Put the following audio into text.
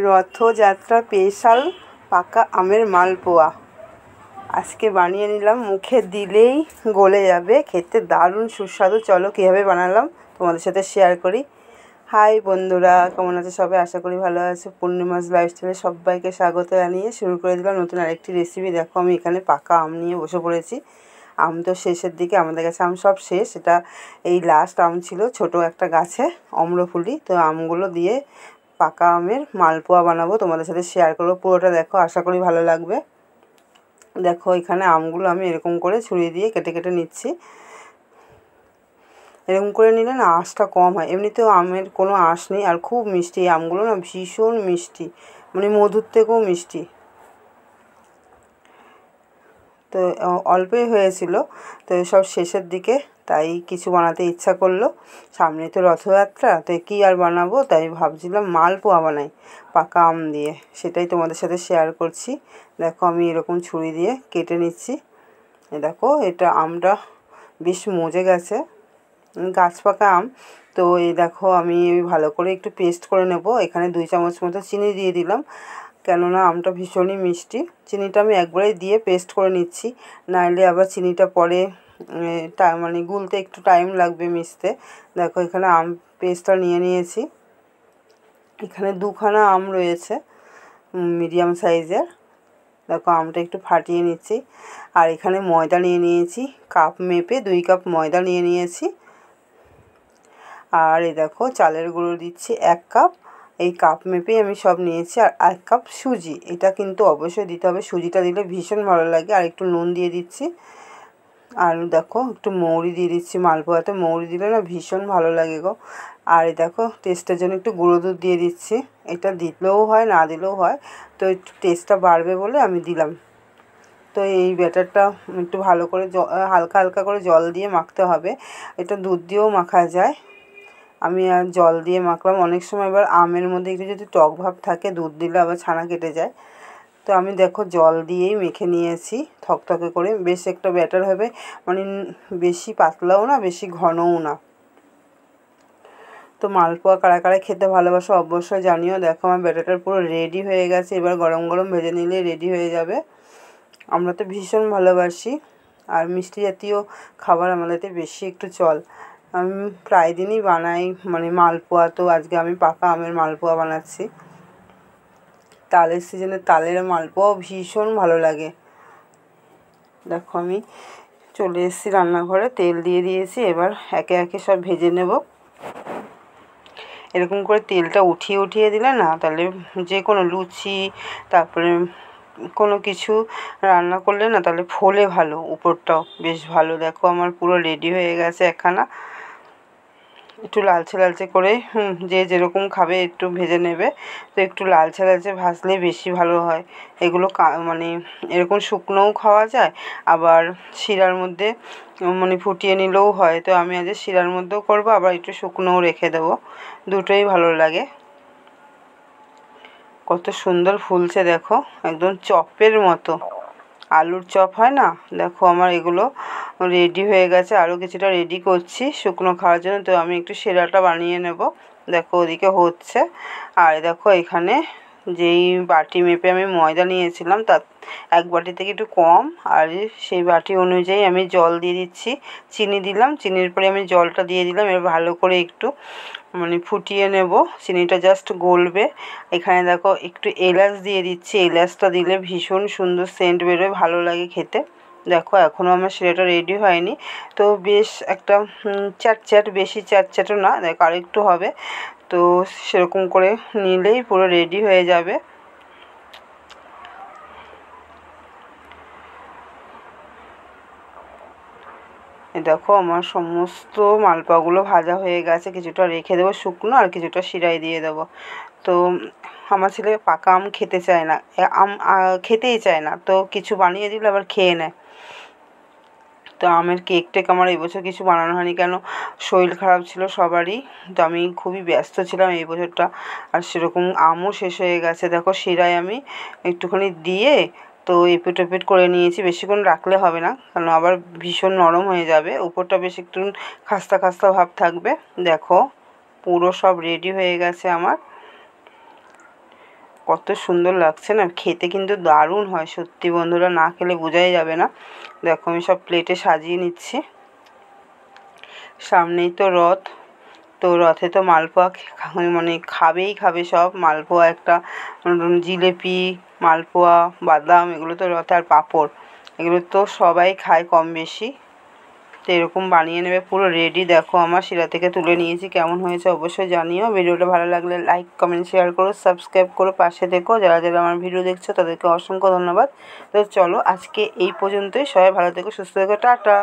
Rathyatra special পাকা আমের মালপোয়া আজকে বানিয়ে নিলাম। মুখে দিলেই গলে যাবে, খেতে দারুণ সুস্বাদু। চলো কীভাবে বানালাম তোমাদের সাথে শেয়ার করি। হাই বন্ধুরা, কেমন আছে সবাই? আশা করি ভালো আছে। পূর্ণিমাস লাইফস্টাইলে সবাইকে স্বাগত জানিয়ে শুরু করে দিলাম নতুন আরেকটি রেসিপি। দেখো আমি এখানে পাকা আম নিয়ে বসে পড়েছি। আম তো শেষের দিকে, আমাদের কাছে আম সব শেষ। এটা এই লাস্ট আম ছিল ছোট একটা গাছে, অম্রফুলি। তো আমগুলো দিয়ে পাকা আমের মালপোয়া বানাবো, তোমাদের সাথে শেয়ার করবো। পুরোটা দেখো, আশা করি ভালো লাগবে। দেখো এখানে আমগুলো আমি এরকম করে ছুরি দিয়ে কেটে কেটে নিচ্ছি। এরকম করে নিলে না আঁশটা কম হয়। এমনিতেও আমের কোনো আঁশ নেই, আর খুব মিষ্টি। এই আমগুলো না ভীষণ মিষ্টি, মানে মধুর থেকেও মিষ্টি। তো অল্পই হয়েছিল, তো সব শেষের দিকে, তাই কিছু বানাতে ইচ্ছা করলো। সামনে তো রথযাত্রা, তো কী আর বানাবো, তাই ভাবছিলাম মালপোয়া বানাই পাকা আম দিয়ে। সেটাই তোমাদের সাথে শেয়ার করছি। দেখো আমি এরকম ছুরি দিয়ে কেটে নিচ্ছি। দেখো এটা আমটা বেশ মজে গেছে, গাছ পাকা আম। তো এই দেখো আমি ভালো করে একটু পেস্ট করে নেব। এখানে 2 চামচ মতো চিনি দিয়ে দিলাম, কেননা আমটা ভীষণই মিষ্টি। চিনিটা আমি একবারেই দিয়ে পেস্ট করে নিচ্ছি, নাইলে আবার চিনিটা পরে মানে গুলতে একটু টাইম লাগবে, মিশতে। দেখো এখানে আম পেস্টটা নিয়ে নিয়েছি। এখানে 2খানা আম রয়েছে মিডিয়াম সাইজের। দেখো আমটা একটু ফাটিয়ে নিচ্ছি। আর এখানে ময়দা নিয়ে নিয়েছি, কাপ মেপে 2 কাপ ময়দা নিয়ে নিয়েছি। আর এই দেখো চালের গুঁড়ো দিচ্ছি 1 কাপ। এই কাপ মেপেই আমি সব নিয়েছি। আর 1 কাপ সুজি, এটা কিন্তু অবশ্যই দিতে হবে, সুজিটা দিলে ভীষণ ভালো লাগে। আর একটু নুন দিয়ে দিচ্ছি। আর দেখো একটু মৌরি দিয়ে দিচ্ছি, মালপোয়াতে মৌরি দিলে না ভীষণ ভালো লাগে গো। আর এই দেখো টেস্টের জন্য একটু গুঁড়ো দুধ দিয়ে দিচ্ছি। এটা দিলেও হয়, না দিলেও হয়, তো একটু টেস্টটা বাড়বে বলে আমি দিলাম। তো এই ব্যাটারটা একটু ভালো করে হালকা হালকা করে জল দিয়ে মাখতে হবে। এটা দুধ দিয়েও মাখা যায়, আমি আর জল দিয়ে মাখলাম। অনেক সময় আবার আমের মধ্যে একটু যদি টক ভাব থাকে, দুধ দিলে আবার ছানা কেটে যায়। তো আমি দেখো জল দিয়েই মেখে নিয়েছি থকথকে করে। বেশ একটা ব্যাটার হবে, মানে বেশি পাতলাও না, বেশি ঘনও না। তো মালপোয়া কারা কারা খেতে ভালোবাসো অবশ্যই জানিও। দেখো আমার ব্যাটারটা পুরো রেডি হয়ে গেছে। এবার গরম গরম ভেজে নিলে রেডি হয়ে যাবে। আমরা তো ভীষণ ভালোবাসি, আর মিষ্টি জাতীয় খাবার আমাদেরতে বেশি একটু চল। আমি প্রায় দিনই বানাই, মানে মালপোয়া। তো আজকে আমি পাকা আমের মালপোয়া বানাচ্ছি। তালের সিজনে তালের মালপোয়াও ভীষণ ভালো লাগে। দেখো আমি চলে এসেছি রান্নাঘরে, তেল দিয়ে দিয়েছি। এবার একে একে সব ভেজে নেব। এরকম করে তেলটা উঠিয়ে উঠিয়ে দিলে না, তাহলে যে কোনো লুচি, তারপরে কোনো কিছু রান্না করলে না, তাহলে ফোলে ভালো, উপরটাও বেশ ভালো। দেখো আমার পুরো রেডি হয়ে গেছে একখানা। একটু লালচে লালচে করে, যে যেরকম খাবে একটু ভেজে নেবে। তো একটু লালচে লালচে ভাজলে বেশি ভালো হয়। এগুলো মানে এরকম শুকনোও খাওয়া যায়, আবার শিরার মধ্যে মানে ফুটিয়ে নিলেও হয়। তো আমি আজ শিরার মধ্যেও করবো, আবার একটু শুকনোও রেখে দেবো, দুটোই ভালো লাগে। কত সুন্দর ফুলছে দেখো, একদম চপের মতো, আলুর চপ হয় না। দেখো আমার এগুলো রেডি হয়ে গেছে, আরও কিছুটা রেডি করছি শুকনো খাওয়ার জন্য। তো আমি একটু শিরাটা বানিয়ে নেব। দেখো ওদিকে হচ্ছে। আর দেখো এখানে যেই বাটি মেপে আমি ময়দা নিয়েছিলাম, তার 1 বাটি থেকে একটু কম, আর সেই বাটি অনুযায়ী আমি জল দিয়ে দিচ্ছি। চিনি দিলাম, চিনির পরে আমি জলটা দিয়ে দিলাম। এবার ভালো করে একটু মানে ফুটিয়ে নেব, চিনিটা জাস্ট গলবে। এখানে দেখো একটু এলাচ দিয়ে দিচ্ছি, এলাচটা দিলে ভীষণ সুন্দর সেন্ট বেরোয়, ভালো লাগে খেতে। দেখো এখনও আমার শিরাটা রেডি হয়নি, তো বেশ একটা চ্যাটচ্যাট, বেশি চ্যাটচ্যাটও না, দেখো আর একটু হবে। তো সেরকম করে নিলেই পুরো রেডি হয়ে যাবে। দেখো আমার সমস্ত মালপোয়াগুলো ভাজা হয়ে গেছে। কিছুটা রেখে দেবো শুকনো, আর কিছুটা শিরায় দিয়ে দেবো। তো আমার ছেলে পাকা আম খেতে চায় না, আম খেতেই চায় না, তো কিছু বানিয়ে দিলে আবার খেয়ে নেয়। তো আমের কেক টেক আমার এই বছর কিছু বানানো হয়নি, কেন শরীর খারাপ ছিল সবারই। তো আমি খুবই ব্যস্ত ছিলাম এই বছরটা, আর সেরকম আমও শেষ হয়ে গেছে। দেখো শিরায় আমি একটুখানি দিয়ে, তো এপিট ওপিট করে নিয়েছি। বেশিক্ষণ রাখলে হবে না, কারণ আবার ভীষণ নরম হয়ে যাবে, উপরটা বেশ একটু খাস্তা খাস্তা ভাব থাকবে। দেখো পুরো সব রেডি হয়ে গেছে আমার। কত সুন্দর লাগছে না, খেতে কিন্তু দারুণ হয় সত্যি বন্ধুরা, না খেলে বোঝাই যাবে না। দেখো আমি সব প্লেটে সাজিয়ে নিচ্ছি। সামনেই তো রথ, তো রথে তো মালপোয়া মানে খাবে সব। মালপোয়া একটা, জিলেপি, মালপোয়া, বাদাম, এগুলো তো রথে, আর পাঁপড়, এগুলো তো সবাই খায় কম বেশি। তো এরকম বানিয়ে নেবে। পুরো রেডি, দেখো আমার শিরা থেকে তুলে নিয়েছি। কেমন হয়েছে অবশ্যই জানিও। ভিডিওটা ভালো লাগলে লাইক কমেন্ট শেয়ার করো, সাবস্ক্রাইব করো, পাশে থেকো। যারা যারা আমার ভিডিও দেখছো তাদেরকে অসংখ্য ধন্যবাদ। তো চলো আজকে এই পর্যন্তই। সবাই ভালো থেকো, সুস্থ থেকো, টাটা।